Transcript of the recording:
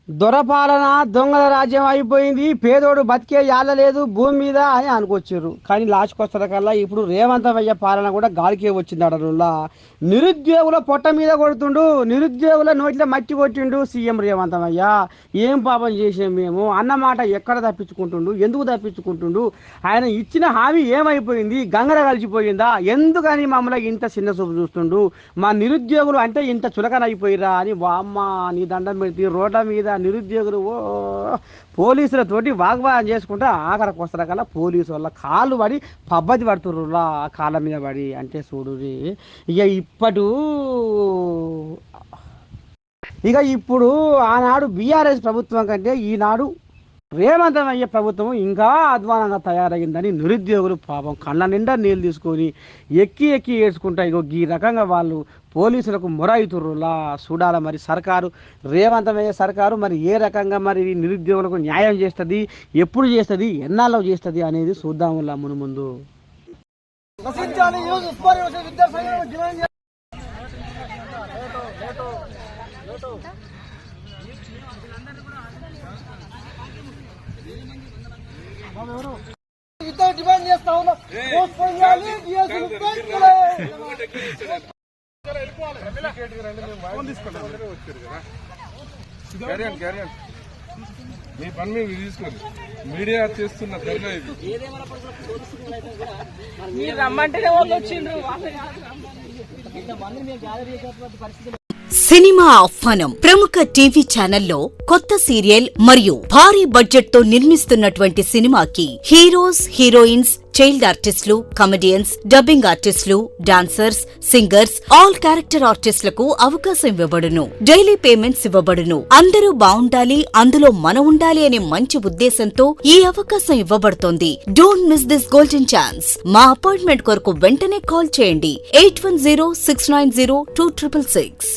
దొరపాలన దొంగల రాజ్యం అయిపోయింది, పేదోడు బతికే యాళ్ళ లేదు భూమి మీద అని అనుకొచ్చారు. కానీ లాస్ట్కొస్తల కల్లా ఇప్పుడు రేవంతమయ్య పాలన కూడా గాలికే వచ్చింది. అడనుల్లా నిరుద్యోగుల పొట్ట మీద కొడుతుండు, నిరుద్యోగుల నోట్ల మట్టి కొట్టిండు సీఎం రేవంతమయ్య. ఏం పాపం చేసాం మేము అన్నమాట ఎక్కడ తప్పించుకుంటుండు, ఎందుకు తప్పించుకుంటుండు? ఆయన ఇచ్చిన హామీ ఏమైపోయింది? గంగర కలిసిపోయిందా? ఎందుకని మమ్మల్ని ఇంత చిన్న చూపు చూస్తుండు? మా నిరుద్యోగులు అంటే ఇంత చులకనైపోయిరా అని వామ్మ నీ దండం పెడితే రోడ్ల మీద నిరుద్యోగులు పోలీసులతోటి వాగ్వాదం చేసుకుంటే ఆఖరికి వస్తారు కల్లా పోలీసు వల్ల కాళ్ళు పడి పబ్బతి పడుతుర్రులా కాళ్ళ మీద పడి. అంటే చూడు ఇక ఇప్పుడు ఆనాడు బీఆర్ఎస్ ప్రభుత్వం కంటే ఈనాడు రేవంతమయ్య ప్రభుత్వం ఇంకా అధ్వానంగా తయారైందని నిరుద్యోగులు పాపం కళ్ళ నిండా నీళ్ళు తీసుకొని ఎక్కి ఎక్కి ఏడ్చుకుంటా ఇగో ఈ రకంగా వాళ్ళు పోలీసులకు మొరాయితుర్రులా చూడాల. మరి సర్కారు రేవంతమయ్య సర్కారు మరి ఏ రకంగా మరి నిరుద్యోగులకు న్యాయం చేస్తుంది, ఎప్పుడు చేస్తుంది, ఎన్నాళ్ళు చేస్తుంది అనేది చూద్దాములా ముందు. డిమాండ్ చేస్తా ఉన్నాం. మీ పని మీరు తీసుకోండి. మీడియా చేస్తున్న ధర్నా ఇది. మీరు రమ్మంటేనే వాళ్ళు వచ్చిండ్రు. సినిమా ఆహ్వానం. ప్రముఖ టీవీ ఛానల్లో కొత్త సీరియల్ మరియు భారీ బడ్జెట్ తో నిర్మిస్తున్నటువంటి సినిమాకి హీరోస్, హీరోయిన్స్, చైల్డ్ ఆర్టిస్టులు, కమెడియన్స్, డబ్బింగ్ ఆర్టిస్టులు, డాన్సర్స్, సింగర్స్, ఆల్ క్యారెక్టర్ ఆర్టిస్టులకు అవకాశం ఇవ్వబడును. డైలీ పేమెంట్స్ ఇవ్వబడును. అందరూ బావుండాలి, అందులో మనం ఉండాలి అనే మంచి ఉద్దేశంతో ఈ అవకాశం ఇవ్వబడుతోంది. Don't miss this golden chance. మా అపాయింట్మెంట్ కొరకు వెంటనే కాల్ చేయండి 8106902666.